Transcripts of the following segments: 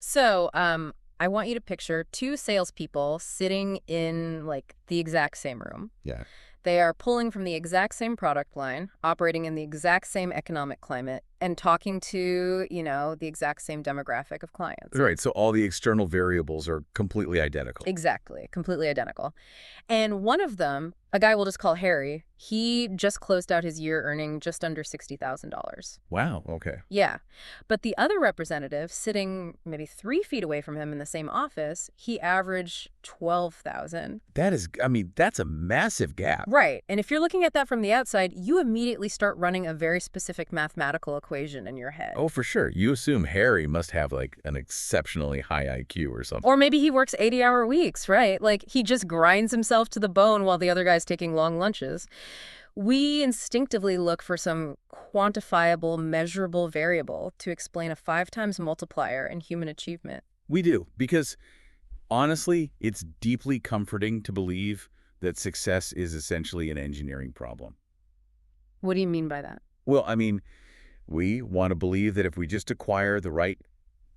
So, I want you to picture two salespeople sitting in like the exact same room. Yeah. They are pulling from the exact same product line, operating in the exact same economic climate, and talking to, the exact same demographic of clients. Right. So all the external variables are completely identical. Exactly, completely identical. And one of them, a guy we'll just call Harry, he just closed out his year earning just under $60,000. Wow. Okay. Yeah. But the other representative, sitting maybe 3 feet away from him in the same office, he averaged 12,000. That's a massive gap. Right. And if you're looking at that from the outside, you immediately start running a very specific mathematical equation in your head. Oh, for sure. You assume Harry must have like an exceptionally high IQ or something. Or maybe he works 80-hour weeks, right? Like he just grinds himself to the bone while the other guy's taking long lunches. We instinctively look for some quantifiable, measurable variable to explain a 5 times multiplier in human achievement. We do, because honestly, it's deeply comforting to believe that success is essentially an engineering problem. What do you mean by that? Well, we want to believe that if we just acquire the right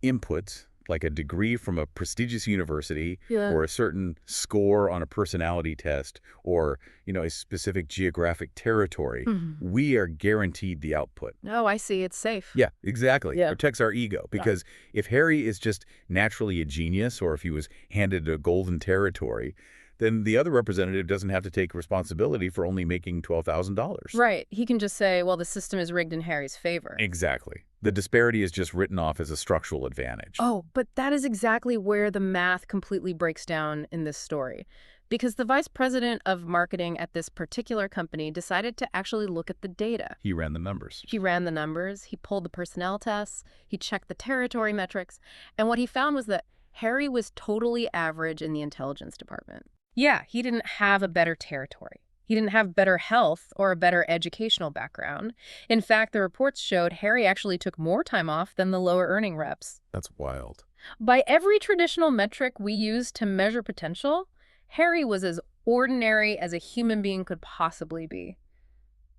inputs, like a degree from a prestigious university Yeah. or a certain score on a personality test or, a specific geographic territory, we are guaranteed the output. Oh, I see. It's safe. Yeah, exactly. Yeah. Protects our ego. Because if Harry is just naturally a genius or if he was handed a golden territory, then the other representative doesn't have to take responsibility for only making $12,000. Right. He can just say, well, the system is rigged in Harry's favor. Exactly. The disparity is just written off as a structural advantage. Oh, but that is exactly where the math completely breaks down in this story. Because the vice president of marketing at this particular company decided to actually look at the data. He ran the numbers. He ran the numbers, he pulled the personnel tests, he checked the territory metrics, and what he found was that Harry was totally average in the intelligence department. Yeah, he didn't have a better territory. He didn't have better health or a better educational background. In fact, the reports showed Harry actually took more time off than the lower earning reps. That's wild. By every traditional metric we use to measure potential, Harry was as ordinary as a human being could possibly be.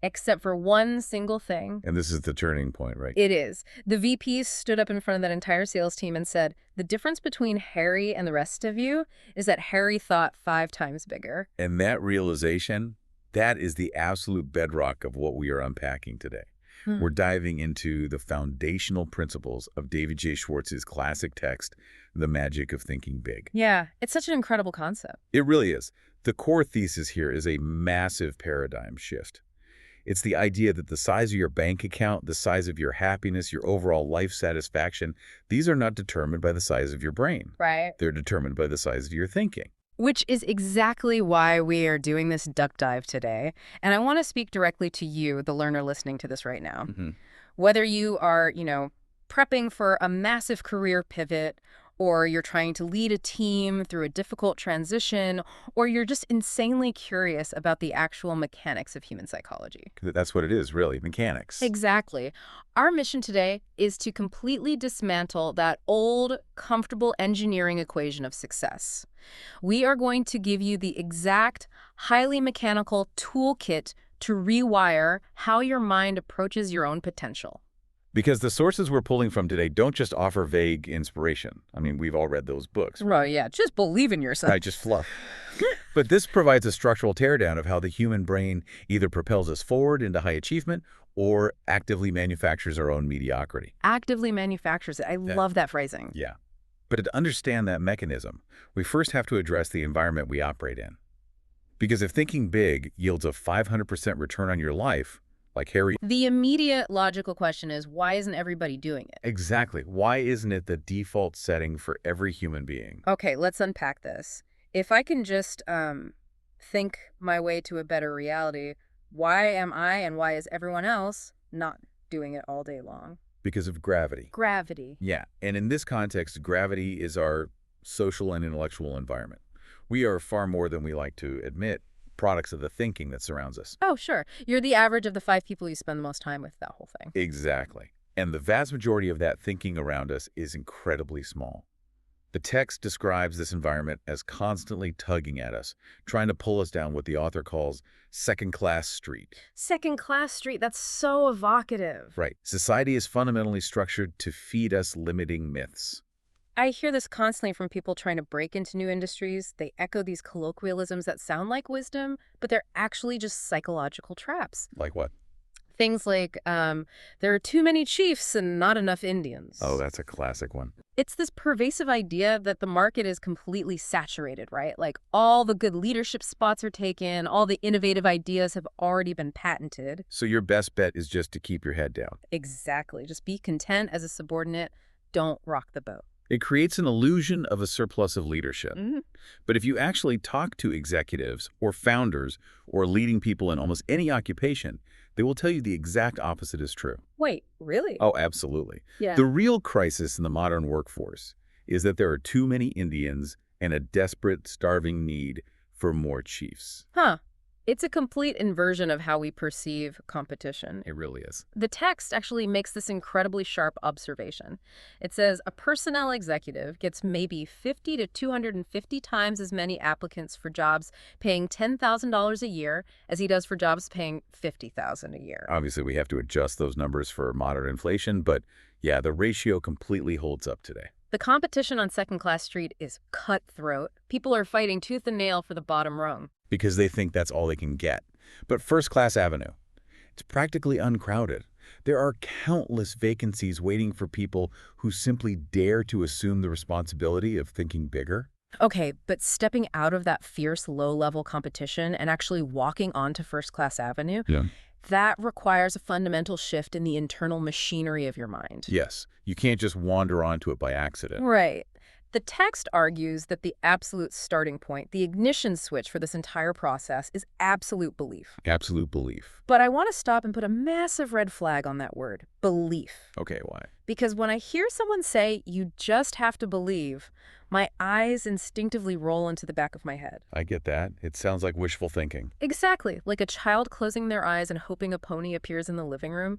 Except for one single thing. And this is the turning point, right? It is. The VP stood up in front of that entire sales team and said, the difference between Harry and the rest of you is that Harry thought 5 times bigger. And that realization, that is the absolute bedrock of what we are unpacking today. We're diving into the foundational principles of David J. Schwartz's classic text, The Magic of Thinking Big. Yeah, it's such an incredible concept. It really is. The core thesis here is a massive paradigm shift. It's the idea that the size of your bank account, the size of your happiness, your overall life satisfaction, these are not determined by the size of your brain. Right. They're determined by the size of your thinking. Which is exactly why we are doing this duck dive today. And I want to speak directly to you, the learner listening to this right now. Whether you are, prepping for a massive career pivot, or you're trying to lead a team through a difficult transition, or you're just insanely curious about the actual mechanics of human psychology. That's what it is, really, mechanics. Exactly. Our mission today is to completely dismantle that old, comfortable engineering equation of success. We are going to give you the exact, highly mechanical toolkit to rewire how your mind approaches your own potential. Because the sources we're pulling from today don't just offer vague inspiration. We've all read those books. Right, yeah, just believe in yourself. Just fluff. But this provides a structural teardown of how the human brain either propels us forward into high achievement or actively manufactures our own mediocrity. Actively manufactures it. I love that phrasing. Yeah. But to understand that mechanism, we first have to address the environment we operate in. Because if thinking big yields a 500% return on your life, like Harry... The immediate logical question is, why isn't everybody doing it? Exactly. Why isn't it the default setting for every human being? Okay, let's unpack this. If I can just think my way to a better reality, why am I and why is everyone else not doing it all day long? Because of gravity. Gravity. Yeah, and in this context, gravity is our social and intellectual environment. We are far more than we like to admit products of the thinking that surrounds us. Oh, sure. You're the average of the 5 people you spend the most time with, that whole thing. Exactly. And the vast majority of that thinking around us is incredibly small. The text describes this environment as constantly tugging at us, trying to pull us down what the author calls second-class street. Second-class street, that's so evocative. Right. Society is fundamentally structured to feed us limiting myths. I hear this constantly from people trying to break into new industries. They echo these colloquialisms that sound like wisdom, but they're actually just psychological traps. Like what? Things like, there are too many chiefs and not enough Oh, Indians. that's a classic one. It's this pervasive idea that the market is completely saturated, right? Like all the good leadership spots are taken, all the innovative ideas have already been patented. So your best bet is just to keep your head down. Exactly. Just be content as a subordinate. Don't rock the boat. It creates an illusion of a surplus of leadership. Mhm. But if you actually talk to executives or founders or leading people in almost any occupation, they will tell you the exact opposite is true. Wait, really? Oh, absolutely. Yeah. The real crisis in the modern workforce is that there are too many Indians and a desperate, starving need for more chiefs. Huh. It's a complete inversion of how we perceive competition. It really is. The text actually makes this incredibly sharp observation. It says a personnel executive gets maybe 50 to 250 times as many applicants for jobs paying $10,000 a year as he does for jobs paying $50,000 a year. Obviously, we have to adjust those numbers for modern inflation, but yeah, the ratio completely holds up today. The competition on Second-Class Street is cutthroat. People are fighting tooth and nail for the bottom rung. Because they think that's all they can get. But First Class Avenue, it's practically uncrowded. There are countless vacancies waiting for people who simply dare to assume the responsibility of thinking bigger. Okay, but stepping out of that fierce low-level competition and actually walking onto First-Class Avenue, Yeah. that requires a fundamental shift in the internal machinery of your mind. Yes, you can't just wander onto it by accident. Right. The text argues that the absolute starting point, the ignition switch for this entire process, is absolute belief. Absolute belief. But I want to stop and put a massive red flag on that word, belief. Okay, why? Because when I hear someone say, you just have to believe, my eyes instinctively roll into the back of my head. I get that. It sounds like wishful thinking. Exactly, like a child closing their eyes and hoping a pony appears in the living room.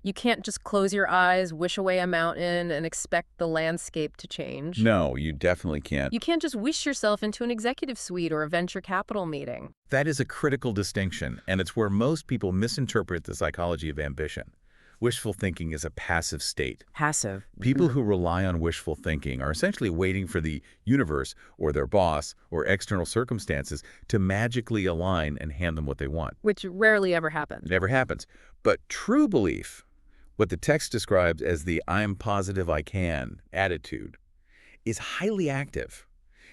You can't just close your eyes, wish away a mountain, and expect the landscape to change. No, you definitely can't. You can't just wish yourself into an executive suite or a venture capital meeting. That is a critical distinction, and it's where most people misinterpret the psychology of ambition. Wishful thinking is a passive state. Passive. People who rely on wishful thinking are essentially waiting for the universe or their boss or external circumstances to magically align and hand them what they want. Which rarely ever happens. It never happens. But true belief, what the text describes as the "I'm positive I can" attitude, is highly active.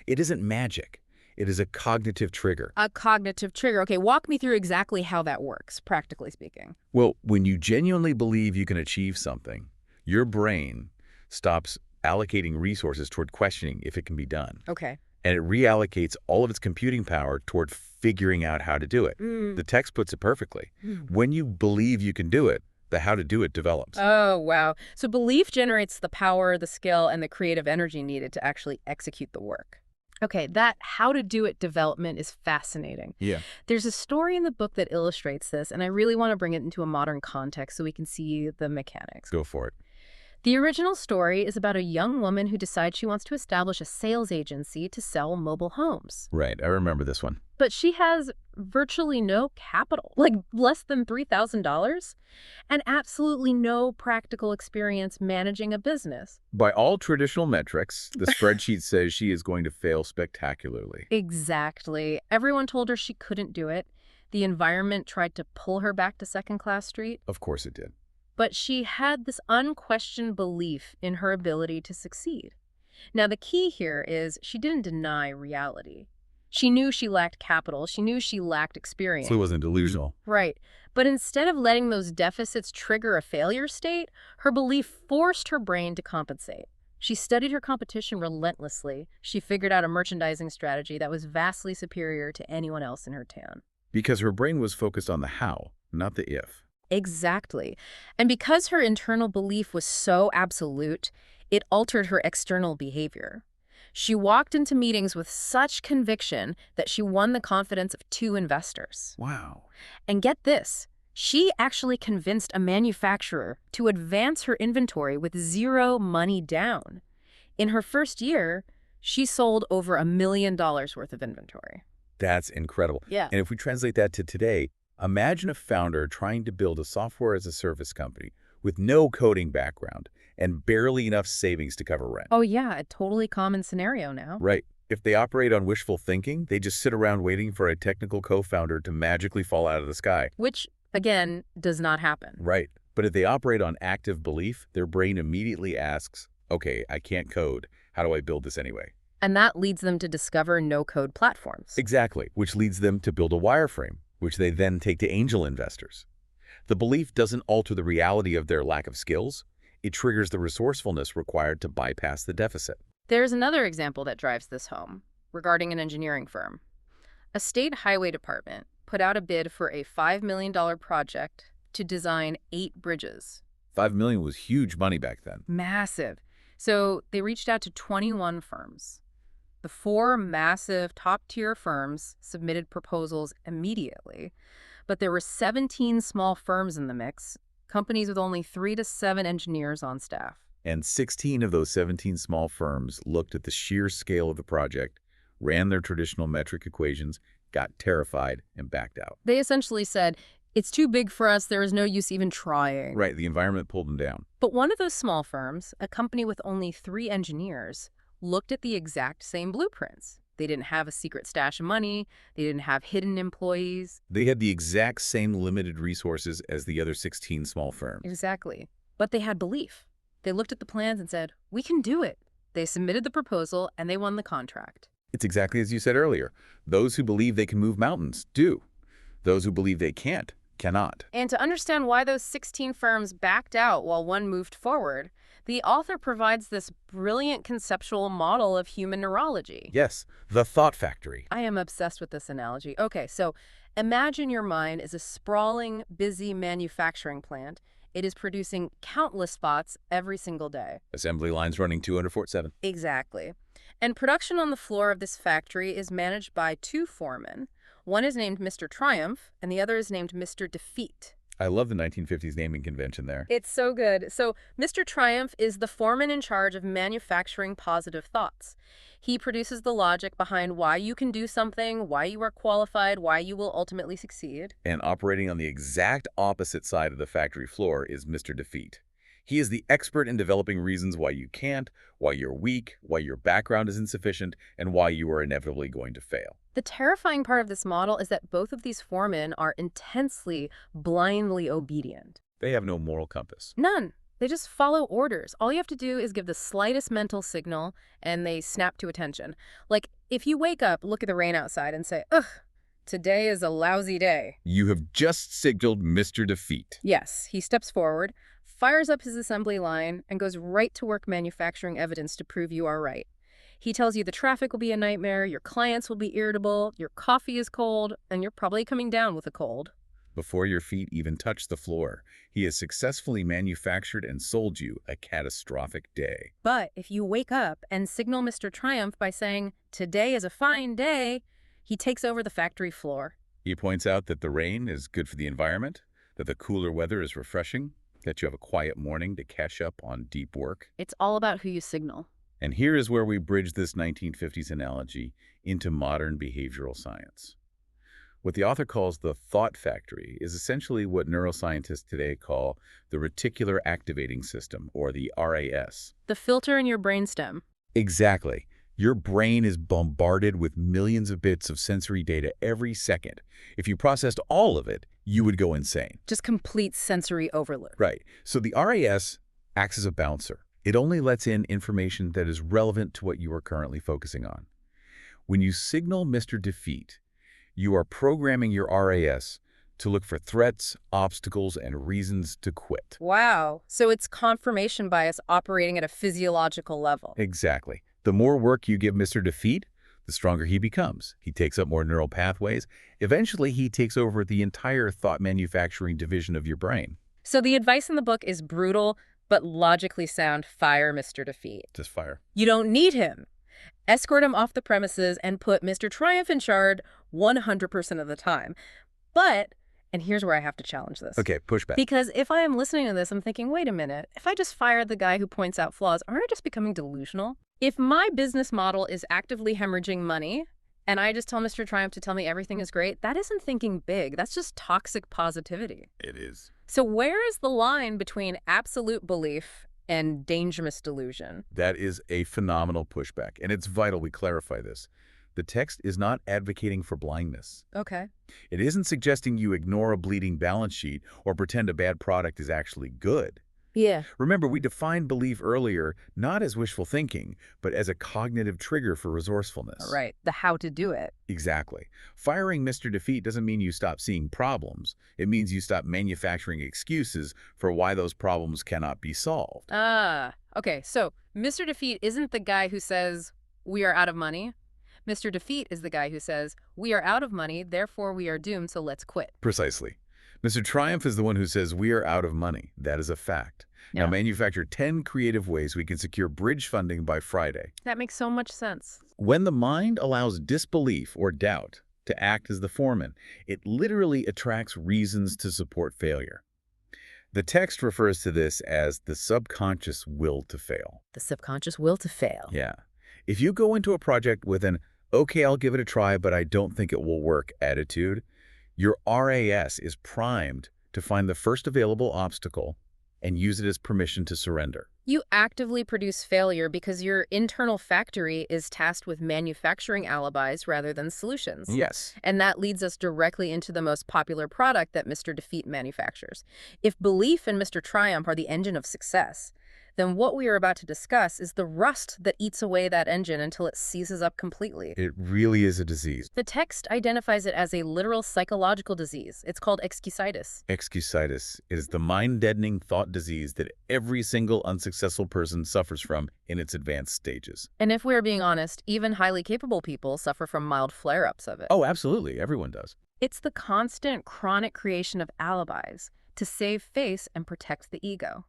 It isn't magic. It is a cognitive trigger. A cognitive trigger. Okay, walk me through exactly how that works, practically speaking. Well, when you genuinely believe you can achieve something, your brain stops allocating resources toward questioning if it can be done. Okay. And it reallocates all of its computing power toward figuring out how to do it. The text puts it perfectly. When you believe you can do it, the how to do it develops. Oh, wow. So belief generates the power, the skill, and the creative energy needed to actually execute the work. Okay, that how to do it development is fascinating. Yeah. There's a story in the book that illustrates this, and I really want to bring it into a modern context so we can see the mechanics. Go for it. The original story is about a young woman who decides she wants to establish a sales agency to sell mobile homes. Right, I remember this one. But she has virtually no capital, like less than $3,000, and absolutely no practical experience managing a business. By all traditional metrics, the spreadsheet says she is going to fail spectacularly. Exactly. Everyone told her she couldn't do it. The environment tried to pull her back to Second-Class Street. Of course it did. But she had this unquestioned belief in her ability to succeed. Now, the key here is she didn't deny reality. She knew she lacked capital. She knew she lacked experience. So it wasn't delusional. Right. But instead of letting those deficits trigger a failure state, her belief forced her brain to compensate. She studied her competition relentlessly. She figured out a merchandising strategy that was vastly superior to anyone else in her town. Because her brain was focused on the how, not the if. Exactly. And because her internal belief was so absolute, it altered her external behavior. She walked into meetings with such conviction that she won the confidence of 2 investors. Wow. And get this, she actually convinced a manufacturer to advance her inventory with 0 money down. In her first year, she sold over $1 million worth of inventory. That's incredible. Yeah. And if we translate that to today, imagine a founder trying to build a software-as-a-service company with no coding background and barely enough savings to cover rent. Oh yeah, a totally common scenario now. Right. If they operate on wishful thinking, they just sit around waiting for a technical co-founder to magically fall out of the sky. Which, again, does not happen. Right. But if they operate on active belief, their brain immediately asks, okay, I can't code. How do I build this anyway? And that leads them to discover no-code platforms. Exactly, which leads them to build a wireframe, which they then take to angel investors. The belief doesn't alter the reality of their lack of skills. It triggers the resourcefulness required to bypass the deficit. There's another example that drives this home, regarding an engineering firm. A state highway department put out a bid for a $5 million project to design 8 bridges. $5 million was huge money back then. Massive. So they reached out to 21 firms. The 4 massive top-tier firms submitted proposals immediately, but there were 17 small firms in the mix, companies with only 3 to 7 engineers on staff. And 16 of those 17 small firms looked at the sheer scale of the project, ran their traditional metric equations, got terrified, and backed out. They essentially said, it's too big for us, there is no use even trying. Right, the environment pulled them down. But one of those small firms, a company with only 3 engineers, looked at the exact same blueprints. They didn't have a secret stash of money. They didn't have hidden employees. They had the exact same limited resources as the other 16 small firms. Exactly. But they had belief. They looked at the plans and said, we can do it. They submitted the proposal and they won the contract. It's exactly as you said earlier. Those who believe they can move mountains do. Those who believe they can't, cannot. And to understand why those 16 firms backed out while one moved forward, the author provides this brilliant conceptual model of human neurology. Yes, the thought factory. I am obsessed with this analogy. Okay, so imagine your mind is a sprawling, busy manufacturing plant. It is producing countless spots every single day. Assembly lines running 247. Exactly. And production on the floor of this factory is managed by 2 foremen. One is named Mr. Triumph, and the other is named Mr. Defeat. I love the 1950s naming convention there. It's so good. So Mr. Triumph is the foreman in charge of manufacturing positive thoughts. He produces the logic behind why you can do something, why you are qualified, why you will ultimately succeed. And operating on the exact opposite side of the factory floor is Mr. Defeat. He is the expert in developing reasons why you can't, why you're weak, why your background is insufficient, and why you are inevitably going to fail. The terrifying part of this model is that both of these foremen are intensely, blindly obedient. They have no moral compass. None. They just follow orders. All you have to do is give the slightest mental signal, and they snap to attention. Like, if you wake up, look at the rain outside, and say, ugh, today is a lousy day. You have just signaled Mr. Defeat. Yes, he steps forward, fires up his assembly line, and goes right to work manufacturing evidence to prove you are right. He tells you the traffic will be a nightmare, your clients will be irritable, your coffee is cold, and you're probably coming down with a cold. Before your feet even touch the floor, he has successfully manufactured and sold you a catastrophic day. But if you wake up and signal Mr. Triumph by saying, today is a fine day, he takes over the factory floor. He points out that the rain is good for the environment, that the cooler weather is refreshing, that you have a quiet morning to catch up on deep work. It's all about who you signal. And here is where we bridge this 1950s analogy into modern behavioral science. What the author calls the thought factory is essentially what neuroscientists today call the reticular activating system, or the RAS. The filter in your brainstem. Exactly. Your brain is bombarded with millions of bits of sensory data every second. If you processed all of it, you would go insane. Just complete sensory overload. Right. So the RAS acts as a bouncer. It only lets in information that is relevant to what you are currently focusing on. When you signal Mr. Defeat, you are programming your RAS to look for threats, obstacles, and reasons to quit. Wow. So it's confirmation bias operating at a physiological level. Exactly. The more work you give Mr. Defeat, the stronger he becomes. He takes up more neural pathways. Eventually, he takes over the entire thought manufacturing division of your brain. So the advice in the book is brutal, but logically sound. Fire Mr. Defeat. Just fire. You don't need him. Escort him off the premises and put Mr. Triumph in charge 100% of the time. But, and here's where I have to challenge this. Okay, pushback. Because if I am listening to this, I'm thinking, wait a minute, if I just fired the guy who points out flaws, aren't I just becoming delusional? If my business model is actively hemorrhaging money, and I just tell Mr. Triumph to tell me everything is great, that isn't thinking big. That's just toxic positivity. It is. So where is the line between absolute belief and dangerous delusion. That is a phenomenal pushback, and it's vital we clarify this. The text is not advocating for blindness. Okay. It isn't suggesting you ignore a bleeding balance sheet or pretend a bad product is actually good. Yeah. Remember, we defined belief earlier not as wishful thinking, but as a cognitive trigger for resourcefulness. Right. The how to do it. Exactly. Firing Mr. Defeat doesn't mean you stop seeing problems. It means you stop manufacturing excuses for why those problems cannot be solved. Okay. So Mr. Defeat isn't the guy who says, we are out of money. Mr. Defeat is the guy who says, we are out of money, therefore we are doomed, so let's quit. Precisely. Mr. Triumph is the one who says we are out of money. That is a fact. Yeah. Now manufacture 10 creative ways we can secure bridge funding by Friday. That makes so much sense. When the mind allows disbelief or doubt to act as the foreman, it literally attracts reasons to support failure. The text refers to this as the subconscious will to fail. The subconscious will to fail. Yeah. If you go into a project with an, okay, I'll give it a try, but I don't think it will work attitude, your RAS is primed to find the first available obstacle and use it as permission to surrender. You actively produce failure because your internal factory is tasked with manufacturing alibis rather than solutions. Yes. And that leads us directly into the most popular product that Mr. Defeat manufactures. If belief and Mr. Triumph are the engine of success, then what we are about to discuss is the rust that eats away that engine until it seizes up completely. It really is a disease. The text identifies it as a literal psychological disease. It's called excusitis. Excusitis is the mind-deadening thought disease that every single unsuccessful person suffers from in its advanced stages. And if we're being honest, even highly capable people suffer from mild flare-ups of it. Oh, absolutely. Everyone does. It's the constant, chronic creation of alibis to save face and protect the ego.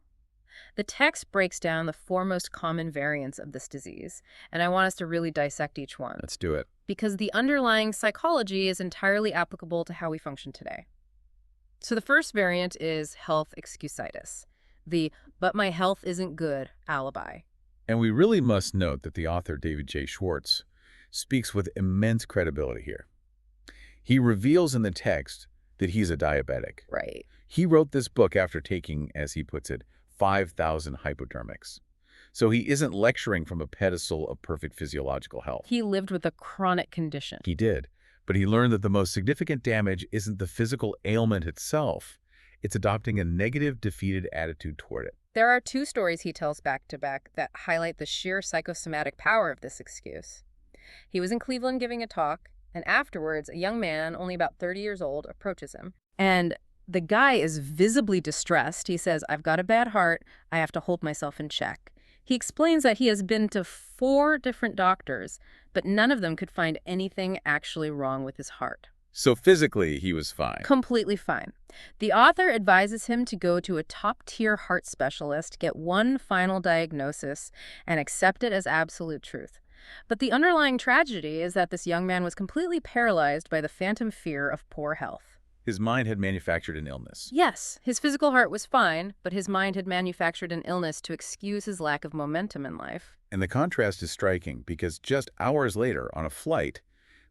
The text breaks down the four most common variants of this disease, and I want us to really dissect each one. Let's do it. Because the underlying psychology is entirely applicable to how we function today. So the first variant is health excusitis, the "but my health isn't good" alibi. And we really must note that the author, David J. Schwartz, speaks with immense credibility here. He reveals in the text that he's a diabetic. Right. He wrote this book after taking, as he puts it, 5,000 hypodermics. So he isn't lecturing from a pedestal of perfect physiological health. He lived with a chronic condition. He did, but he learned that the most significant damage isn't the physical ailment itself. It's adopting a negative, defeated attitude toward it. There are two stories he tells back to back that highlight the sheer psychosomatic power of this excuse. He was in Cleveland giving a talk, and afterwards, a young man, only about 30 years old, approaches him. And the guy is visibly distressed. He says, "I've got a bad heart. I have to hold myself in check." He explains that he has been to 4 different doctors, but none of them could find anything actually wrong with his heart. So physically, he was fine. Completely fine. The author advises him to go to a top-tier heart specialist, get one final diagnosis, and accept it as absolute truth. But the underlying tragedy is that this young man was completely paralyzed by the phantom fear of poor health. His mind had manufactured an illness. Yes, his physical heart was fine, but his mind had manufactured an illness to excuse his lack of momentum in life. And the contrast is striking because just hours later, on a flight,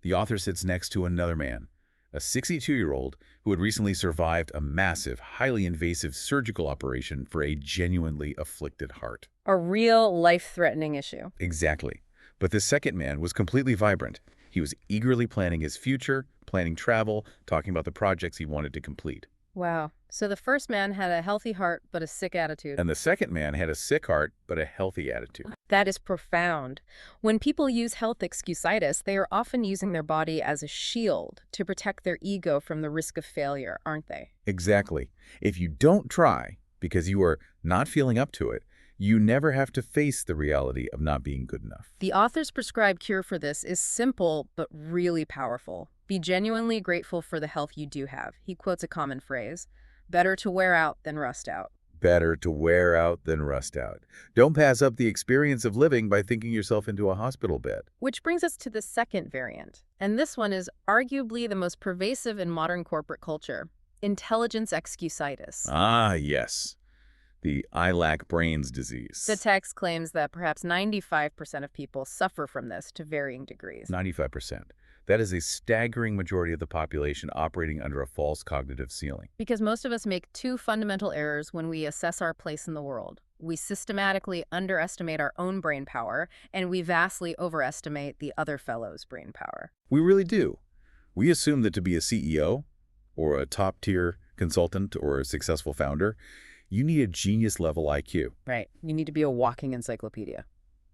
the author sits next to another man, a 62-year-old who had recently survived a massive, highly invasive surgical operation for a genuinely afflicted heart. A real life-threatening issue. Exactly. But the second man was completely vibrant. He was eagerly planning his future, planning travel, talking about the projects he wanted to complete. Wow. So the first man had a healthy heart, but a sick attitude. And the second man had a sick heart, but a healthy attitude. That is profound. When people use health excusitis, they are often using their body as a shield to protect their ego from the risk of failure, aren't they? Exactly. If you don't try because you are not feeling up to it, you never have to face the reality of not being good enough. The author's prescribed cure for this is simple, but really powerful. Be genuinely grateful for the health you do have. He quotes a common phrase, "Better to wear out than rust out." Better to wear out than rust out. Don't pass up the experience of living by thinking yourself into a hospital bed. Which brings us to the second variant. And this one is arguably the most pervasive in modern corporate culture. Intelligence excusitis. Ah, yes. The I lack brains disease. The text claims that perhaps 95% of people suffer from this to varying degrees. 95%. That is a staggering majority of the population operating under a false cognitive ceiling. Because most of us make 2 fundamental errors when we assess our place in the world. We systematically underestimate our own brain power, and we vastly overestimate the other fellow's brain power. We really do. We assume that to be a CEO, or a top-tier consultant, or a successful founder, you need a genius-level IQ. Right. You need to be a walking encyclopedia.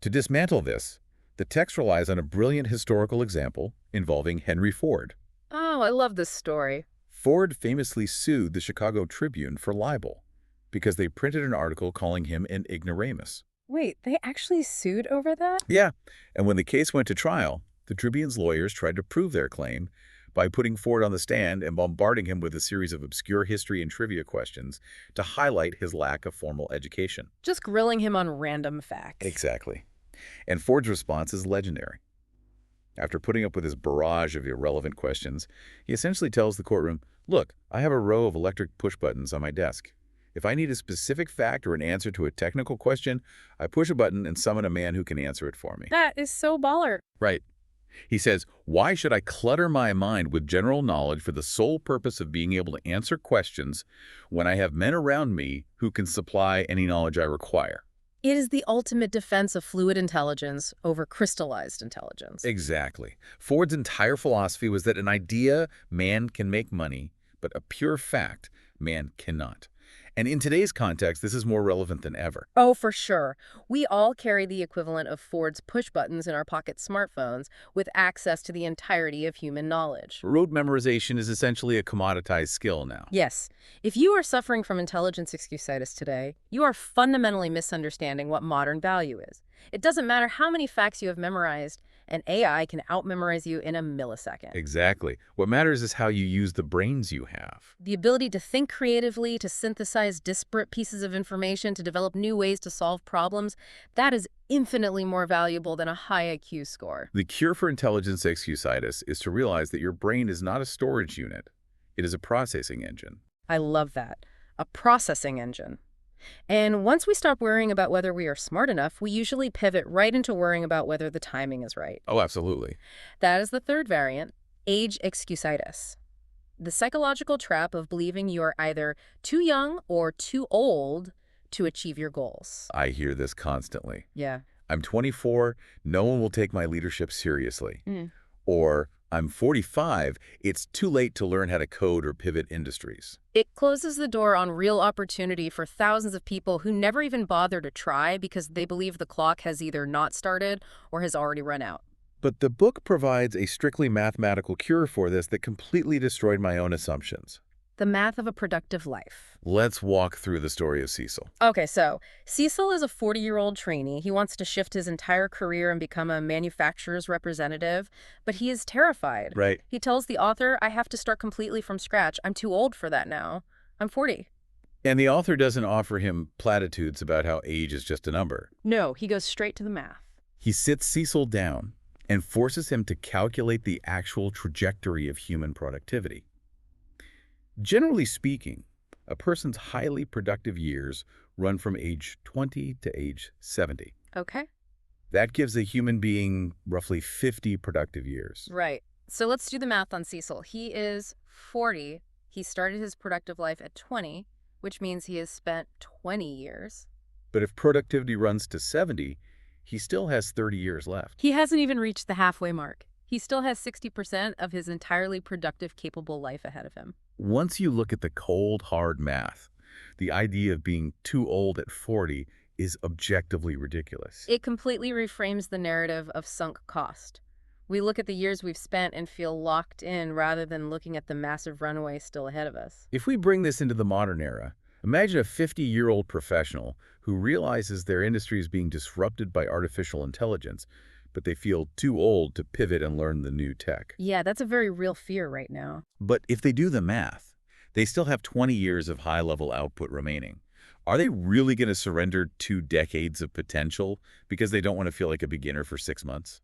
To dismantle this, the text relies on a brilliant historical example involving Henry Ford. Oh, I love this story. Ford famously sued the Chicago Tribune for libel because they printed an article calling him an ignoramus. Wait, they actually sued over that? Yeah, and when the case went to trial, the Tribune's lawyers tried to prove their claim by putting Ford on the stand and bombarding him with a series of obscure history and trivia questions to highlight his lack of formal education. Just grilling him on random facts. Exactly. And Ford's response is legendary. After putting up with his barrage of irrelevant questions, he essentially tells the courtroom, "Look, I have a row of electric push buttons on my desk. If I need a specific fact or an answer to a technical question, I push a button and summon a man who can answer it for me." That is so baller. Right. He says, "Why should I clutter my mind with general knowledge for the sole purpose of being able to answer questions when I have men around me who can supply any knowledge I require?" It is the ultimate defense of fluid intelligence over crystallized intelligence. Exactly. Ford's entire philosophy was that an idea, man can make money, but a pure fact, man cannot. And in today's context, this is more relevant than ever. Oh, for sure. We all carry the equivalent of Ford's push buttons in our pocket smartphones with access to the entirety of human knowledge. Rote memorization is essentially a commoditized skill now. Yes. If you are suffering from intelligence excusitis today, you are fundamentally misunderstanding what modern value is. It doesn't matter how many facts you have memorized, an AI can out-memorize you in a millisecond. Exactly. What matters is how you use the brains you have. The ability to think creatively, to synthesize disparate pieces of information, to develop new ways to solve problems, that is infinitely more valuable than a high IQ score. The cure for intelligence excusitis is to realize that your brain is not a storage unit. It is a processing engine. I love that. A processing engine. And once we stop worrying about whether we are smart enough, we usually pivot right into worrying about whether the timing is right. Oh, absolutely. That is the third variant, age excusitis. The psychological trap of believing you are either too young or too old to achieve your goals. I hear this constantly. Yeah. I'm 24, no one will take my leadership seriously. Or, I'm 45, it's too late to learn how to code or pivot industries. It closes the door on real opportunity for thousands of people who never even bother to try because they believe the clock has either not started or has already run out. But the book provides a strictly mathematical cure for this that completely destroyed my own assumptions. The math of a productive life. Let's walk through the story of Cecil. Okay, so Cecil is a 40-year-old trainee. He wants to shift his entire career and become a manufacturer's representative, but he is terrified. Right. He tells the author, "I have to start completely from scratch. I'm too old for that now. I'm 40. And the author doesn't offer him platitudes about how age is just a number. No, he goes straight to the math. He sits Cecil down and forces him to calculate the actual trajectory of human productivity. Generally speaking, a person's highly productive years run from age 20 to age 70. Okay. That gives a human being roughly 50 productive years. Right. So let's do the math on Cecil. He is 40. He started his productive life at 20, which means he has spent 20 years. But if productivity runs to 70, he still has 30 years left. He hasn't even reached the halfway mark. He still has 60% of his entirely productive, capable life ahead of him. Once you look at the cold, hard math, the idea of being too old at 40 is objectively ridiculous. It completely reframes the narrative of sunk cost. We look at the years we've spent and feel locked in rather than looking at the massive runway still ahead of us. If we bring this into the modern era, imagine a 50-year-old professional who realizes their industry is being disrupted by artificial intelligence, but they feel too old to pivot and learn the new tech. Yeah, that's a very real fear right now. But if they do the math, they still have 20 years of high-level output remaining. Are they really going to surrender 2 decades of potential because they don't want to feel like a beginner for 6 months?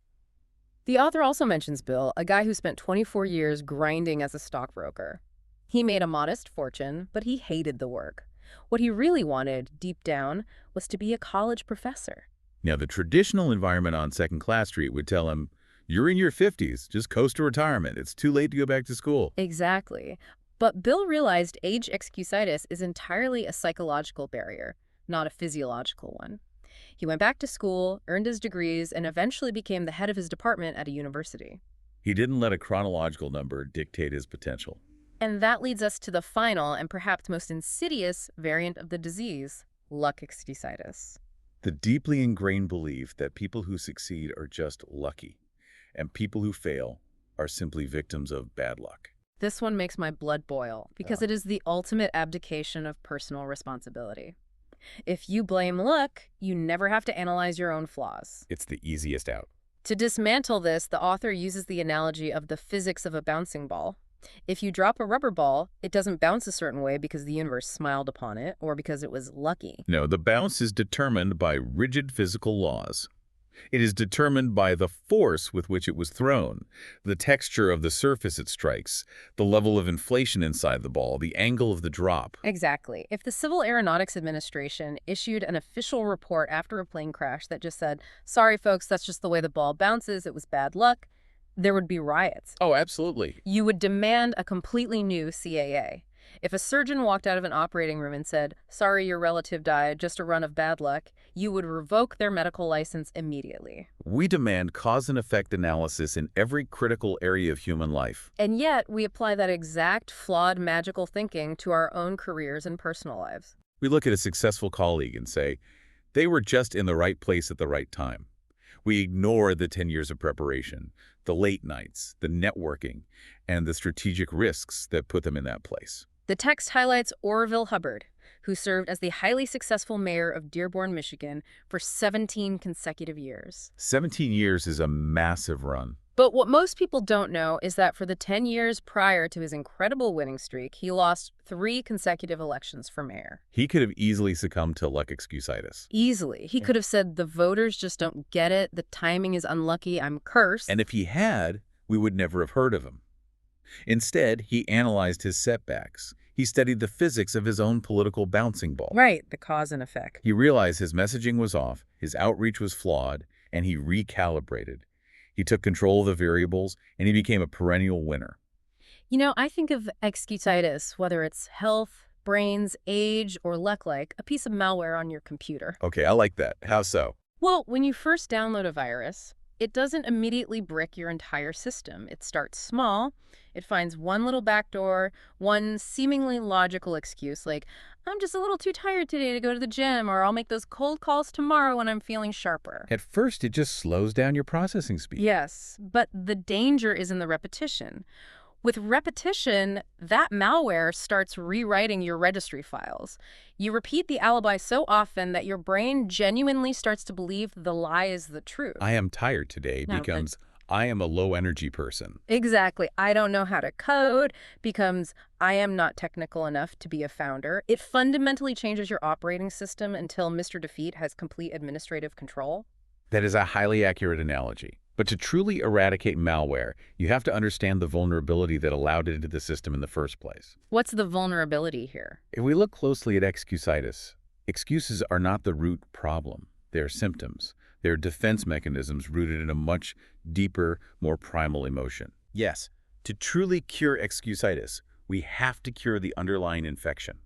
The author also mentions Bill, a guy who spent 24 years grinding as a stockbroker. He made a modest fortune, but he hated the work. What he really wanted, deep down, was to be a college professor. Now, the traditional environment on Second Class Street would tell him, you're in your 50s, just coast to retirement. It's too late to go back to school. Exactly. But Bill realized age excusitis is entirely a psychological barrier. not a physiological one. He went back to school, earned his degrees, and eventually became the head of his department at a university. He didn't let a chronological number dictate his potential. And that leads us to the final and perhaps most insidious variant of the disease, luck-excutitis. The deeply ingrained belief that people who succeed are just lucky, and people who fail are simply victims of bad luck. This one makes my blood boil because it is the ultimate abdication of personal responsibility. If you blame luck, you never have to analyze your own flaws. It's the easiest out. To dismantle this, the author uses the analogy of the physics of a bouncing ball. If you drop a rubber ball, it doesn't bounce a certain way because the universe smiled upon it or because it was lucky. No, the bounce is determined by rigid physical laws. It is determined by the force with which it was thrown, the texture of the surface it strikes, the level of inflation inside the ball, the angle of the drop. Exactly. If the Civil Aeronautics Administration issued an official report after a plane crash that just said, "Sorry, folks, that's just the way the ball bounces, it was bad luck," there would be riots. Oh, absolutely. You would demand a completely new CAA. If a surgeon walked out of an operating room and said, "Sorry, your relative died, just a run of bad luck," you would revoke their medical license immediately. We demand cause and effect analysis in every critical area of human life. And yet, we apply that exact flawed magical thinking to our own careers and personal lives. We look at a successful colleague and say, they were just in the right place at the right time. We ignore the 10 years of preparation, the late nights, the networking, and the strategic risks that put them in that place. The text highlights Orville Hubbard, who served as the highly successful mayor of Dearborn, Michigan for 17 consecutive years. 17 years is a massive run. But what most people don't know is that for the 10 years prior to his incredible winning streak, he lost 3 consecutive elections for mayor. He could have easily succumbed to luck-excutitis. Easily. He could have said, "The voters just don't get it. The timing is unlucky. I'm cursed." And if he had, we would never have heard of him. Instead, he analyzed his setbacks. He studied the physics of his own political bouncing ball. Right, the cause and effect. He realized his messaging was off, his outreach was flawed, and he recalibrated. He took control of the variables, and he became a perennial winner. You know, I think of excutitis, whether it's health, brains, age, or luck, like a piece of malware on your computer. Okay, I like that. How so? Well, when you first download a virus, it doesn't immediately brick your entire system. It starts small. It finds one little backdoor, one seemingly logical excuse, like, "I'm just a little too tired today to go to the gym," or "I'll make those cold calls tomorrow when I'm feeling sharper." At first, it just slows down your processing speed. Yes, but the danger is in the repetition. With repetition, that malware starts rewriting your registry files. You repeat the alibi so often that your brain genuinely starts to believe the lie is the truth. I am tired today becomes, I am a low-energy person. Exactly. "I don't know how to code" becomes, "I am not technical enough to be a founder." It fundamentally changes your operating system until Mr. Defeat has complete administrative control. That is a highly accurate analogy. But to truly eradicate malware, you have to understand the vulnerability that allowed it into the system in the first place. What's the vulnerability here? If we look closely at excutitis, excuses are not the root problem. They're symptoms. They're defense mechanisms rooted in a much deeper, more primal emotion. Yes, to truly cure excutitis, we have to cure the underlying infection.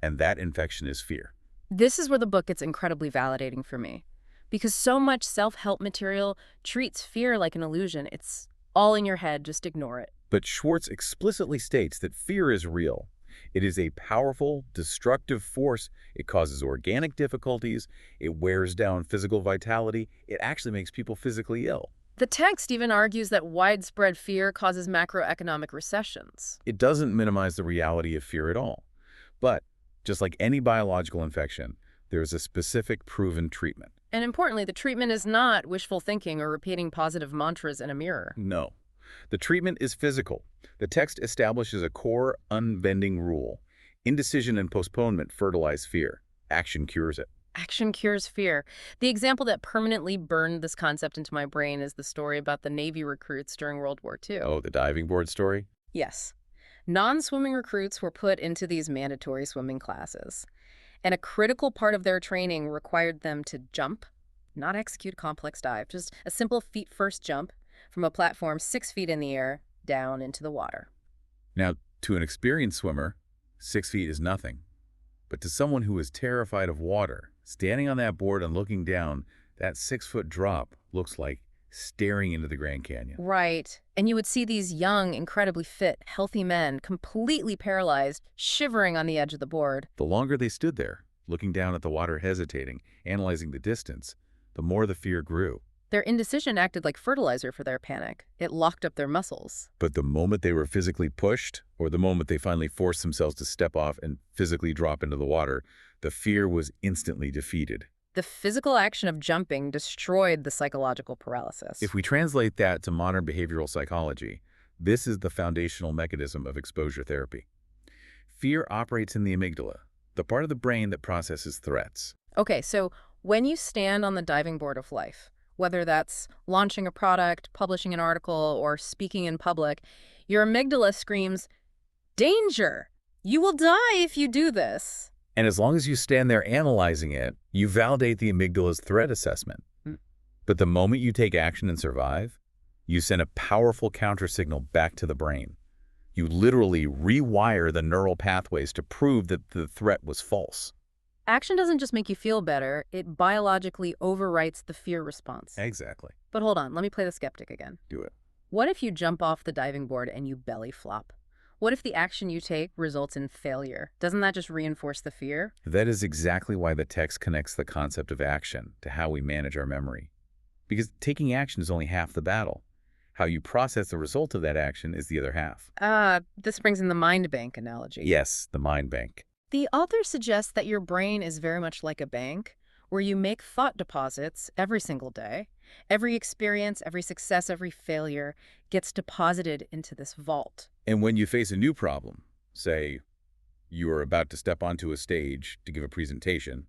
And that infection is fear. This is where the book gets incredibly validating for me. Because so much self-help material treats fear like an illusion. It's all in your head, just ignore it. But Schwartz explicitly states that fear is real. It is a powerful, destructive force. It causes organic difficulties. It wears down physical vitality. It actually makes people physically ill. The text even argues that widespread fear causes macroeconomic recessions. It doesn't minimize the reality of fear at all. But just like any biological infection, there is a specific proven treatment. And importantly, the treatment is not wishful thinking or repeating positive mantras in a mirror. No. The treatment is physical. The text establishes a core, unbending rule. Indecision and postponement fertilize fear. Action cures it. Action cures fear. The example that permanently burned this concept into my brain is the story about the Navy recruits during World War II. Oh, the diving board story? Yes. Non-swimming recruits were put into these mandatory swimming classes. And a critical part of their training required them to jump, not execute a complex dive, just a simple feet-first jump from a platform 6 feet in the air down into the water. Now, to an experienced swimmer, 6 feet is nothing. But to someone who is terrified of water, standing on that board and looking down, that 6-foot drop looks like staring into the Grand Canyon. Right. And you would see these young, incredibly fit, healthy men, completely paralyzed, shivering on the edge of the board. The longer they stood there, looking down at the water, hesitating, analyzing the distance, the more the fear grew. Their indecision acted like fertilizer for their panic. It locked up their muscles. But the moment they were physically pushed, or the moment they finally forced themselves to step off and physically drop into the water, the fear was instantly defeated. The physical action of jumping destroyed the psychological paralysis. If we translate that to modern behavioral psychology, this is the foundational mechanism of exposure therapy. Fear operates in the amygdala, the part of the brain that processes threats. Okay, so when you stand on the diving board of life, whether that's launching a product, publishing an article, or speaking in public, your amygdala screams, "Danger! You will die if you do this." And as long as you stand there analyzing it, you validate the amygdala's threat assessment. But the moment you take action and survive, you send a powerful countersignal back to the brain. You literally rewire the neural pathways to prove that the threat was false. Action doesn't just make you feel better, it biologically overwrites the fear response. Exactly. But hold on, let me play the skeptic again. Do it. What if you jump off the diving board and you belly flop? What if the action you take results in failure? Doesn't that just reinforce the fear? That is exactly why the text connects the concept of action to how we manage our memory. Because taking action is only half the battle. How you process the result of that action is the other half. This brings in the mind bank analogy. Yes, the mind bank. The author suggests that your brain is very much like a bank, where you make thought deposits every single day. Every experience, every success, every failure gets deposited into this vault. And when you face a new problem, say you are about to step onto a stage to give a presentation,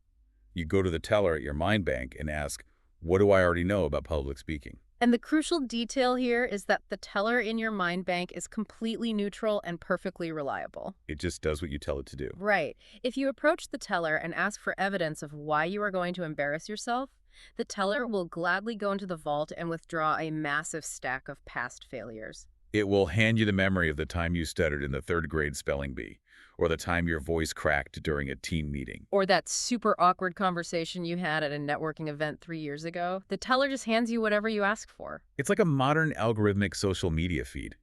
you go to the teller at your mind bank and ask, what do I already know about public speaking? And the crucial detail here is that the teller in your mind bank is completely neutral and perfectly reliable. It just does what you tell it to do. Right. If you approach the teller and ask for evidence of why you are going to embarrass yourself, the teller will gladly go into the vault and withdraw a massive stack of past failures. It will hand you the memory of the time you stuttered in the 3rd grade spelling bee, or the time your voice cracked during a team meeting. Or that super awkward conversation you had at a networking event 3 years ago. The teller just hands you whatever you ask for. It's like a modern algorithmic social media feed.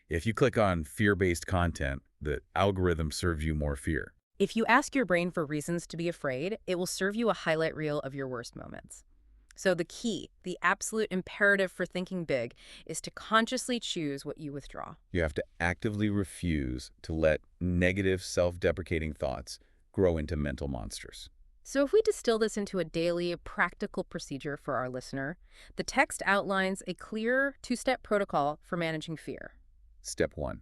If you click on fear-based content, the algorithm serves you more fear. If you ask your brain for reasons to be afraid, it will serve you a highlight reel of your worst moments. So the key, the absolute imperative for thinking big, is to consciously choose what you withdraw. You have to actively refuse to let negative, self-deprecating thoughts grow into mental monsters. So if we distill this into a daily, practical procedure for our listener, the text outlines a clear 2-step protocol for managing fear. Step 1.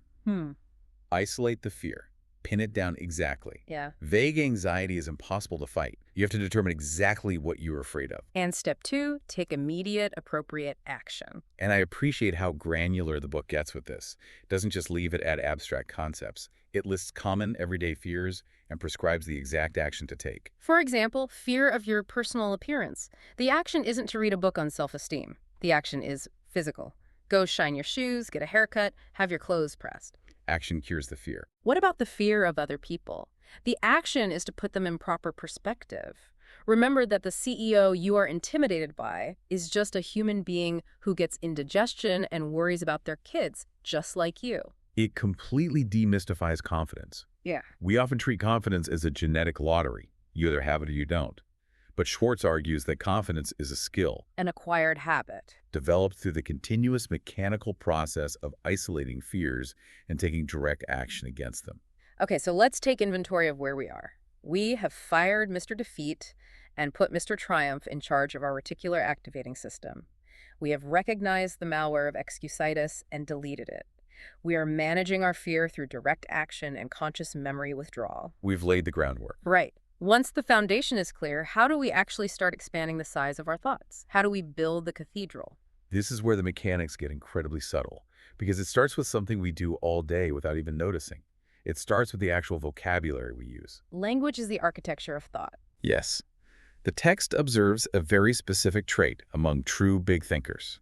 Isolate the fear. Pin it down exactly. Yeah. Vague anxiety is impossible to fight. You have to determine exactly what you're afraid of. And step 2, take immediate, appropriate action. And I appreciate how granular the book gets with this. It doesn't just leave it at abstract concepts. It lists common, everyday fears and prescribes the exact action to take. For example, fear of your personal appearance. The action isn't to read a book on self-esteem. The action is physical. Go shine your shoes, get a haircut, have your clothes pressed. Action cures the fear. What about the fear of other people? The action is to put them in proper perspective. Remember that the CEO you are intimidated by is just a human being who gets indigestion and worries about their kids, just like you. It completely demystifies confidence. Yeah. We often treat confidence as a genetic lottery. You either have it or you don't. But Schwartz argues that confidence is a skill. An acquired habit. Developed through the continuous mechanical process of isolating fears and taking direct action against them. Okay, so let's take inventory of where we are. We have fired Mr. Defeat and put Mr. Triumph in charge of our reticular activating system. We have recognized the malware of excusitis and deleted it. We are managing our fear through direct action and conscious memory withdrawal. We've laid the groundwork. Right. Once the foundation is clear, how do we actually start expanding the size of our thoughts? How do we build the cathedral? This is where the mechanics get incredibly subtle, because it starts with something we do all day without even noticing. It starts with the actual vocabulary we use. Language is the architecture of thought. Yes. The text observes a very specific trait among true big thinkers.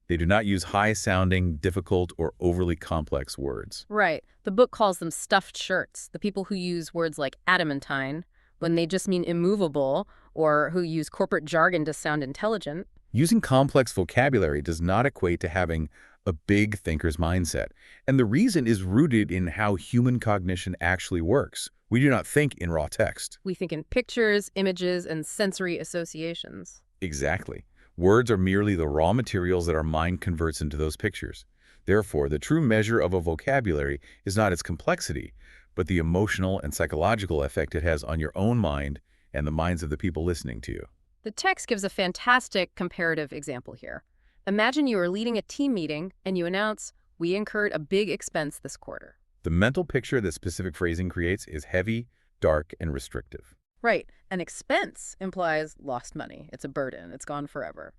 They do not use high-sounding, difficult, or overly complex words. Right. The book calls them stuffed shirts, the people who use words like adamantine when they just mean immovable, or who use corporate jargon to sound intelligent. Using complex vocabulary does not equate to having a big thinker's mindset. And the reason is rooted in how human cognition actually works. We do not think in raw text. We think in pictures, images, and sensory associations. Exactly. Words are merely the raw materials that our mind converts into those pictures. Therefore, the true measure of a vocabulary is not its complexity, but the emotional and psychological effect it has on your own mind and the minds of the people listening to you. The text gives a fantastic comparative example here. Imagine you are leading a team meeting and you announce, "We incurred a big expense this quarter." The mental picture that specific phrasing creates is heavy, dark, and restrictive. Right. An expense implies lost money. It's a burden. It's gone forever.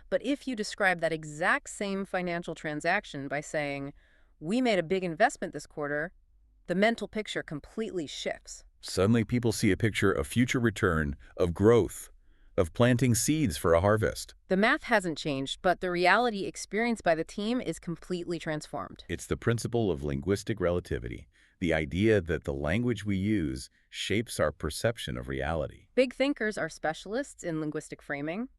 But if you describe that exact same financial transaction by saying, "We made a big investment this quarter," the mental picture completely shifts. Suddenly, people see a picture of future return, of growth, of planting seeds for a harvest. The math hasn't changed, but the reality experienced by the team is completely transformed. It's the principle of linguistic relativity, the idea that the language we use shapes our perception of reality. Big thinkers are specialists in linguistic framing.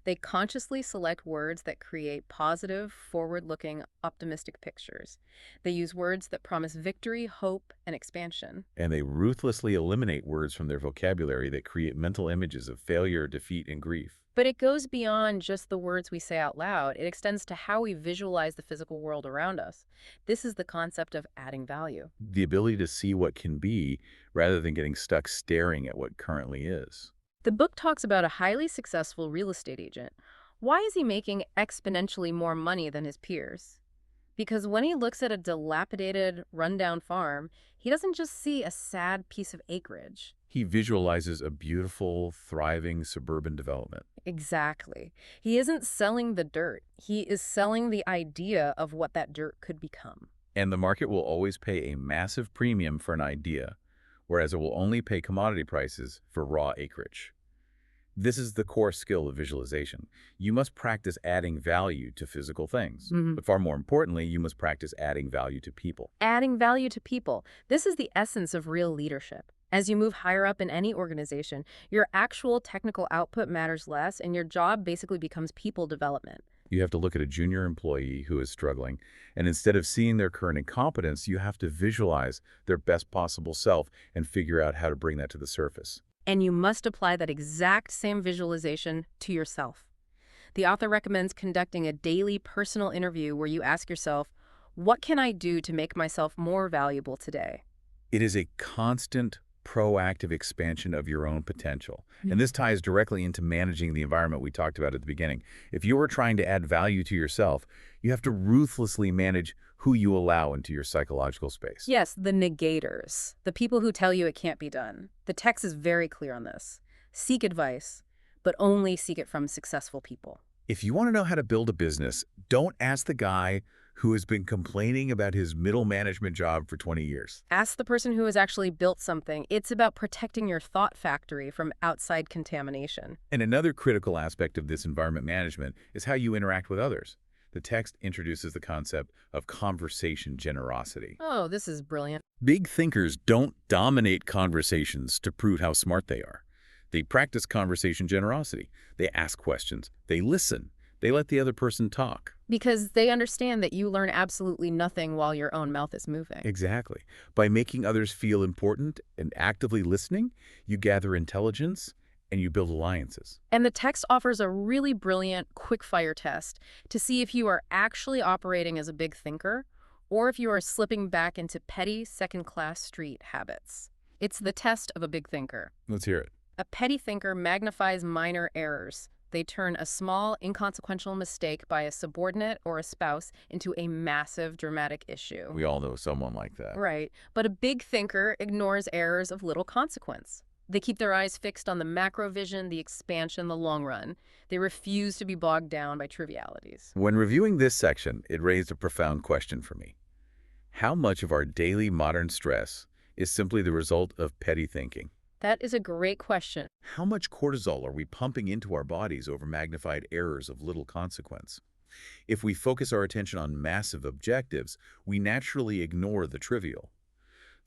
They consciously select words that create positive, forward-looking, optimistic pictures. They use words that promise victory, hope, and expansion. And they ruthlessly eliminate words from their vocabulary that create mental images of failure, defeat, and grief. But it goes beyond just the words we say out loud. It extends to how we visualize the physical world around us. This is the concept of adding value. The ability to see what can be rather than getting stuck staring at what currently is. The book talks about a highly successful real estate agent. Why is he making exponentially more money than his peers? Because when he looks at a dilapidated, rundown farm, he doesn't just see a sad piece of acreage. He visualizes a beautiful, thriving suburban development. Exactly. He isn't selling the dirt. He is selling the idea of what that dirt could become. And the market will always pay a massive premium for an idea, whereas it will only pay commodity prices for raw acreage. This is the core skill of visualization. You must practice adding value to physical things. But far more importantly, you must practice adding value to people. Adding value to people. This is the essence of real leadership. As you move higher up in any organization, your actual technical output matters less, and your job basically becomes people development. You have to look at a junior employee who is struggling, and instead of seeing their current incompetence, you have to visualize their best possible self and figure out how to bring that to the surface. And you must apply that exact same visualization to yourself. The author recommends conducting a daily personal interview where you ask yourself, what can I do to make myself more valuable today? It is a constant, proactive expansion of your own potential. And this ties directly into managing the environment we talked about at the beginning. If you are trying to add value to yourself, you have to ruthlessly manage who you allow into your psychological space. Yes, the negators, the people who tell you it can't be done. The text is very clear on this. Seek advice, but only seek it from successful people. If you want to know how to build a business, don't ask the guy who has been complaining about his middle management job for 20 years. Ask the person who has actually built something. It's about protecting your thought factory from outside contamination. And another critical aspect of this environment management is how you interact with others. The text introduces the concept of conversation generosity. Oh, this is brilliant. Big thinkers don't dominate conversations to prove how smart they are. They practice conversation generosity. They ask questions. They listen. They let the other person talk. Because they understand that you learn absolutely nothing while your own mouth is moving. Exactly. By making others feel important and actively listening, you gather intelligence and you build alliances. And the text offers a really brilliant quick-fire test to see if you are actually operating as a big thinker or if you are slipping back into petty second-class street habits. It's the test of a big thinker. Let's hear it. A petty thinker magnifies minor errors. They turn a small, inconsequential mistake by a subordinate or a spouse into a massive, dramatic issue. We all know someone like that. Right. But a big thinker ignores errors of little consequence. They keep their eyes fixed on the macro vision, the expansion, the long run. They refuse to be bogged down by trivialities. When reviewing this section, it raised a profound question for me. How much of our daily modern stress is simply the result of petty thinking? That is a great question. How much cortisol are we pumping into our bodies over magnified errors of little consequence? If we focus our attention on massive objectives, we naturally ignore the trivial.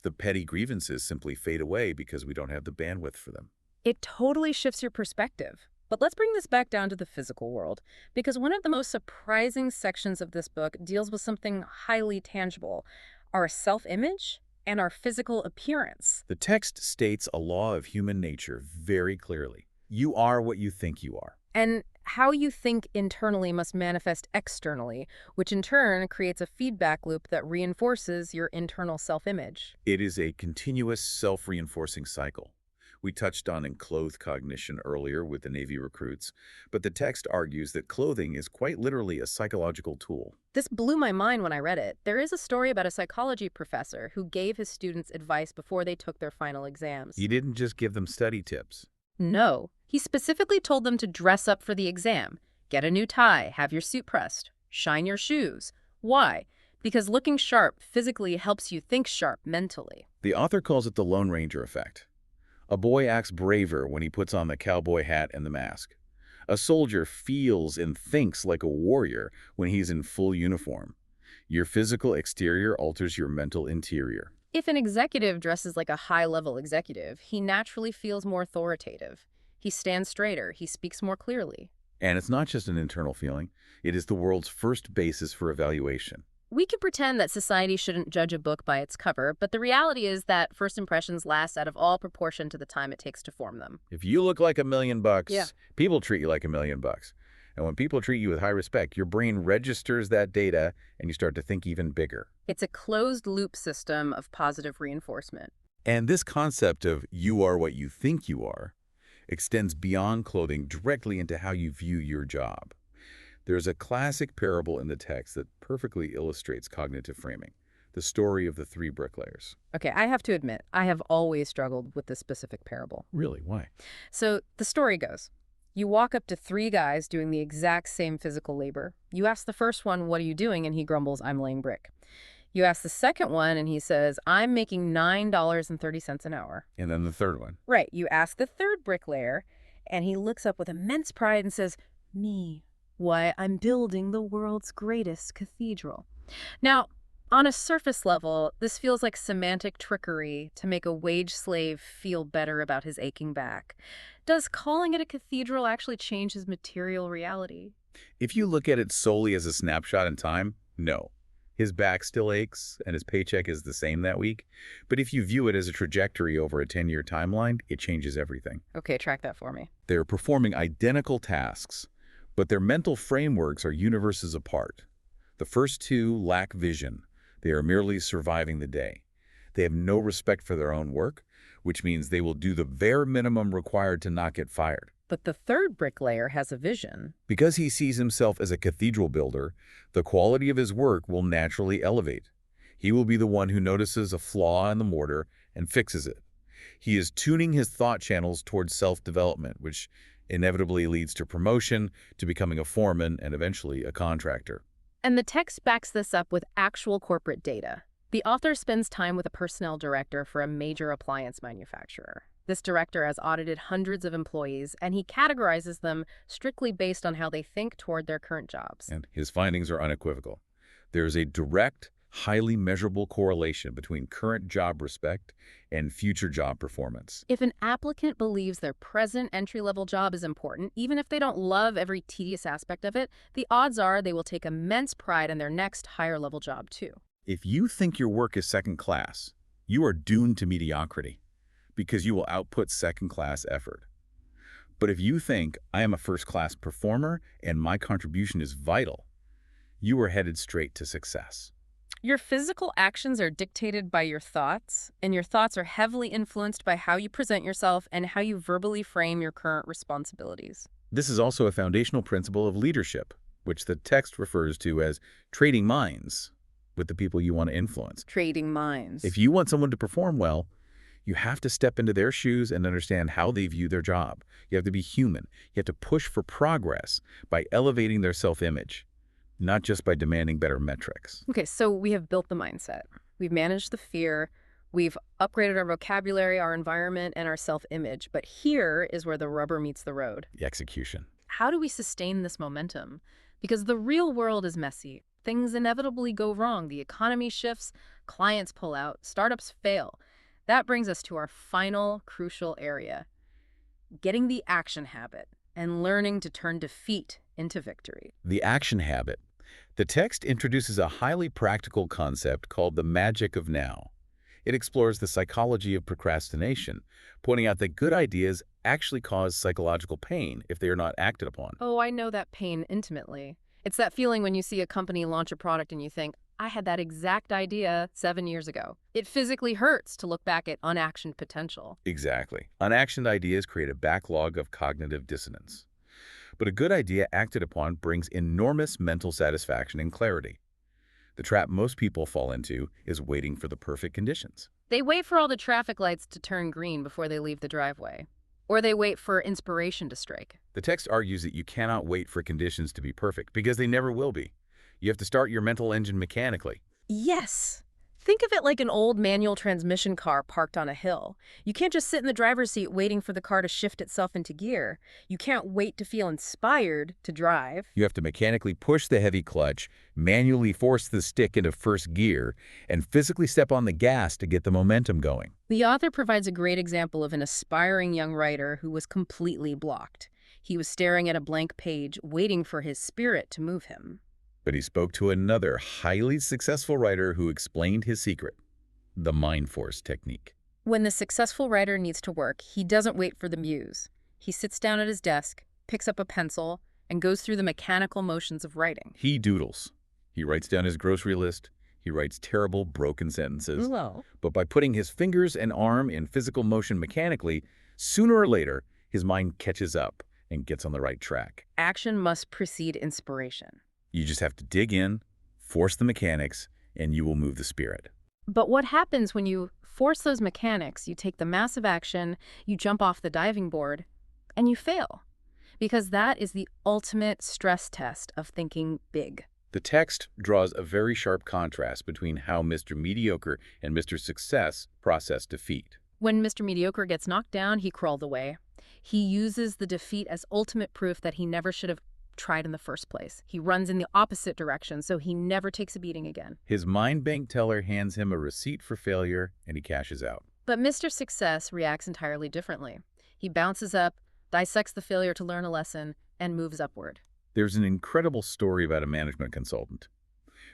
The petty grievances simply fade away because we don't have the bandwidth for them. It totally shifts your perspective. But let's bring this back down to the physical world, because one of the most surprising sections of this book deals with something highly tangible, our self-image and our physical appearance. The text states a law of human nature very clearly. You are what you think you are. And how you think internally must manifest externally, which in turn creates a feedback loop that reinforces your internal self-image. It is a continuous self-reinforcing cycle. We touched on enclothed cognition earlier with the Navy recruits, but the text argues that clothing is quite literally a psychological tool. This blew my mind when I read it. There is a story about a psychology professor who gave his students advice before they took their final exams. He didn't just give them study tips. No, he specifically told them to dress up for the exam. Get a new tie, have your suit pressed, shine your shoes. Why? Because looking sharp physically helps you think sharp mentally. The author calls it the Lone Ranger effect. A boy acts braver when he puts on the cowboy hat and the mask. A soldier feels and thinks like a warrior when he's in full uniform. Your physical exterior alters your mental interior. If an executive dresses like a high-level executive, he naturally feels more authoritative. He stands straighter, he speaks more clearly. And it's not just an internal feeling. It is the world's first basis for evaluation. We could pretend that society shouldn't judge a book by its cover, but the reality is that first impressions last out of all proportion to the time it takes to form them. If you look like $1 million, Yeah. people treat you like $1 million. And when people treat you with high respect, your brain registers that data and you start to think even bigger. It's a closed-loop system of positive reinforcement. And this concept of you are what you think you are extends beyond clothing directly into how you view your job. There's a classic parable in the text that perfectly illustrates cognitive framing, the story of the 3 bricklayers. Okay, I have to admit, I have always struggled with this specific parable. Really? Why? So the story goes, you walk up to 3 guys doing the exact same physical labor. You ask the first one, what are you doing? And he grumbles, I'm laying brick. You ask the second one, and he says, I'm making $9.30 an hour. And then the third one. Right. You ask the third bricklayer, and he looks up with immense pride and says, me. Why, I'm building the world's greatest cathedral. Now, on a surface level, this feels like semantic trickery to make a wage slave feel better about his aching back. Does calling it a cathedral actually change his material reality? If you look at it solely as a snapshot in time, no. His back still aches and his paycheck is the same that week. But if you view it as a trajectory over a 10-year timeline, it changes everything. Okay, track that for me. They're performing identical tasks, but their mental frameworks are universes apart. The first 2 lack vision. They are merely surviving the day. They have no respect for their own work, which means they will do the bare minimum required to not get fired. But the third bricklayer has a vision. Because he sees himself as a cathedral builder, the quality of his work will naturally elevate. He will be the one who notices a flaw in the mortar and fixes it. He is tuning his thought channels towards self-development, which inevitably leads to promotion, to becoming a foreman, and eventually a contractor. And the text backs this up with actual corporate data. The author spends time with a personnel director for a major appliance manufacturer. This director has audited hundreds of employees, and he categorizes them strictly based on how they think toward their current jobs. And his findings are unequivocal. There is a direct, highly measurable correlation between current job respect and future job performance. If an applicant believes their present entry-level job is important, even if they don't love every tedious aspect of it, the odds are they will take immense pride in their next higher-level job, too. If you think your work is second class, you are doomed to mediocrity because you will output second-class effort. But if you think, I am a first-class performer and my contribution is vital, you are headed straight to success. Your physical actions are dictated by your thoughts, and your thoughts are heavily influenced by how you present yourself and how you verbally frame your current responsibilities. This is also a foundational principle of leadership, which the text refers to as trading minds with the people you want to influence. Trading minds. If you want someone to perform well, you have to step into their shoes and understand how they view their job. You have to be human. You have to push for progress by elevating their self-image, not just by demanding better metrics. Okay, so we have built the mindset. We've managed the fear. We've upgraded our vocabulary, our environment, and our self-image. But here is where the rubber meets the road. The execution. how do we sustain this momentum? Because the real world is messy. Things inevitably go wrong. The economy shifts, clients pull out, startups fail. That brings us to our final crucial area, getting the action habit and learning to turn defeat into victory. The action habit. The text introduces a highly practical concept called the magic of now. It explores the psychology of procrastination, pointing out that good ideas actually cause psychological pain if they are not acted upon. Oh, I know that pain intimately. It's that feeling when you see a company launch a product and you think, I had that exact idea 7 years ago. It physically hurts to look back at unactioned potential. Exactly. Unactioned ideas create a backlog of cognitive dissonance. But a good idea acted upon brings enormous mental satisfaction and clarity. The trap most people fall into is waiting for the perfect conditions. They wait for all the traffic lights to turn green before they leave the driveway. Or they wait for inspiration to strike. The text argues that you cannot wait for conditions to be perfect because they never will be. You have to start your mental engine mechanically. Yes. Think of it like an old manual transmission car parked on a hill. You can't just sit in the driver's seat waiting for the car to shift itself into gear. You can't wait to feel inspired to drive. You have to mechanically push the heavy clutch, manually force the stick into first gear, and physically step on the gas to get the momentum going. The author provides a great example of an aspiring young writer who was completely blocked. He was staring at a blank page, waiting for his spirit to move him. But he spoke to another highly successful writer who explained his secret, the mind force technique. When the successful writer needs to work, he doesn't wait for the muse. He sits down at his desk, picks up a pencil, and goes through the mechanical motions of writing. He doodles. He writes down his grocery list. He writes terrible, broken sentences. Hello. But by putting his fingers and arm in physical motion mechanically, sooner or later, his mind catches up and gets on the right track. Action must precede inspiration. You just have to dig in, force the mechanics, and you will move the spirit. But what happens when you force those mechanics, you take the massive action, you jump off the diving board, and you fail? Because that is the ultimate stress test of thinking big. The text draws a very sharp contrast between how Mr. Mediocre and Mr. Success process defeat. When Mr. Mediocre gets knocked down, he crawled away. He uses the defeat as ultimate proof that he never should have tried in the first place. He runs in the opposite direction, so he never takes a beating again. His mind bank teller hands him a receipt for failure, and he cashes out. But Mr. Success reacts entirely differently. He bounces up, dissects the failure to learn a lesson, and moves upward. There's an incredible story about a management consultant.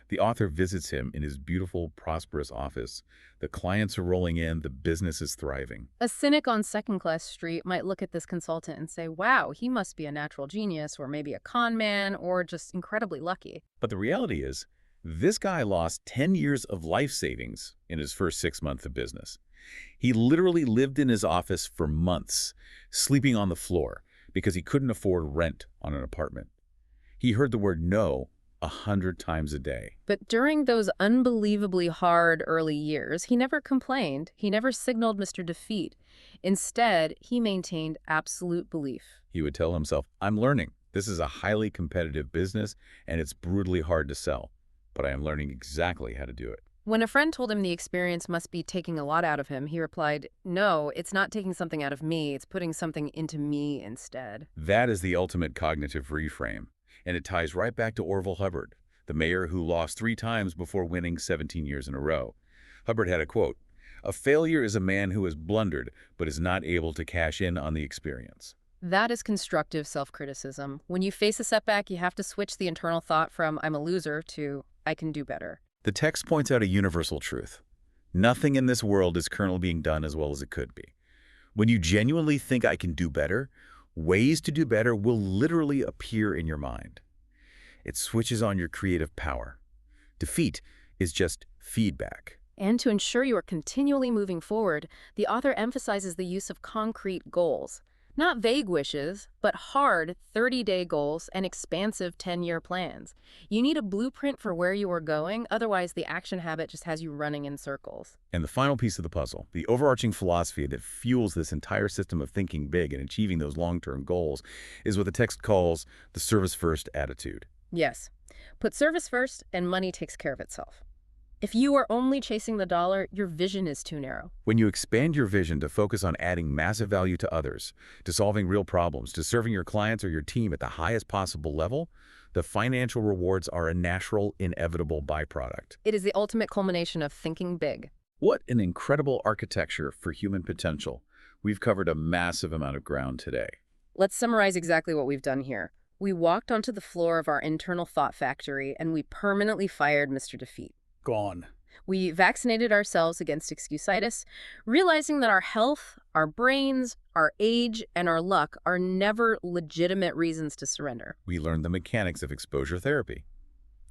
The author visits him in his beautiful, prosperous office. The clients are rolling in, the business is thriving. A cynic on second-class street might look at this consultant and say, wow, he must be a natural genius, or maybe a con man, or just incredibly lucky. But the reality is, this guy lost 10 years of life savings in his first 6 months of business. He literally lived in his office for months, sleeping on the floor because he couldn't afford rent on an apartment. He heard the word no 100 times a day. But during those unbelievably hard early years, he never complained. He never signaled Mr. Defeat. Instead, he maintained absolute belief. He would tell himself, I'm learning. This is a highly competitive business, and it's brutally hard to sell. But I am learning exactly how to do it. When a friend told him the experience must be taking a lot out of him, he replied, no, it's not taking something out of me. It's putting something into me instead. That is the ultimate cognitive reframe. And it ties right back to Orville Hubbard, the mayor who lost 3 times before winning 17 years in a row. Hubbard had a quote, "A failure is a man who has blundered but is not able to cash in on the experience." That is constructive self-criticism. When you face a setback, you have to switch the internal thought from I'm a loser to I can do better. The text points out a universal truth. Nothing in this world is currently being done as well as it could be. When you genuinely think I can do better, ways to do better will literally appear in your mind. It switches on your creative power. Defeat is just feedback. And to ensure you are continually moving forward, the author emphasizes the use of concrete goals. Not vague wishes, but hard 30-day goals and expansive 10-year plans. You need a blueprint for where you are going, otherwise the action habit just has you running in circles. And the final piece of the puzzle, the overarching philosophy that fuels this entire system of thinking big and achieving those long-term goals, is what the text calls the service-first attitude. Yes. Put service first and money takes care of itself. If you are only chasing the dollar, your vision is too narrow. When you expand your vision to focus on adding massive value to others, to solving real problems, to serving your clients or your team at the highest possible level, the financial rewards are a natural, inevitable byproduct. It is the ultimate culmination of thinking big. What an incredible architecture for human potential. We've covered a massive amount of ground today. Let's summarize exactly what we've done here. We walked onto the floor of our internal thought factory and we permanently fired Mr. Defeat. Gone. We vaccinated ourselves against excuse-itis, realizing that our health, our brains, our age, and our luck are never legitimate reasons to surrender. We learned the mechanics of exposure therapy.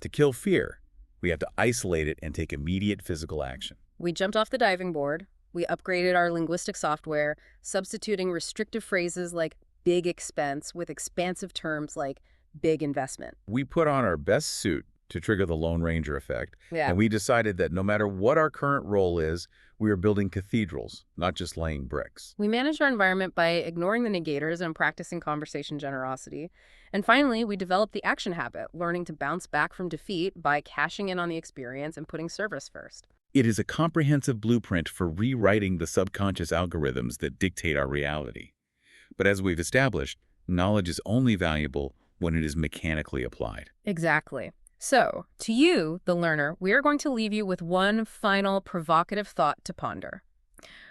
To kill fear, we have to isolate it and take immediate physical action. We jumped off the diving board. We upgraded our linguistic software, substituting restrictive phrases like big expense with expansive terms like big investment. We put on our best suit to trigger the Lone Ranger effect, Yeah. and we decided that no matter what our current role is, we are building cathedrals, not just laying bricks. We managed our environment by ignoring the negators and practicing conversation generosity. And finally, we developed the action habit, learning to bounce back from defeat by cashing in on the experience and putting service first. It is a comprehensive blueprint for rewriting the subconscious algorithms that dictate our reality. But as we've established, knowledge is only valuable when it is mechanically applied. Exactly. So, to you, the learner, we are going to leave you with one final provocative thought to ponder.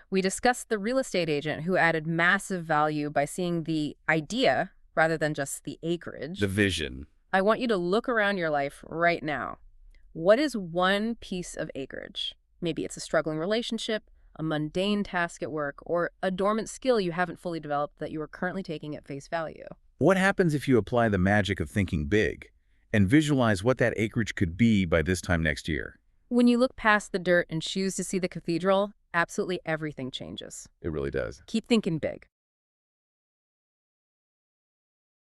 We discussed the real estate agent who added massive value by seeing the idea rather than just the acreage. The vision. I want you to look around your life right now. What is one piece of acreage? Maybe it's a struggling relationship, a mundane task at work, or a dormant skill you haven't fully developed that you are currently taking at face value. What happens if you apply the magic of thinking big and visualize what that acreage could be by this time next year? When you look past the dirt and choose to see the cathedral, absolutely everything changes. It really does. Keep thinking big.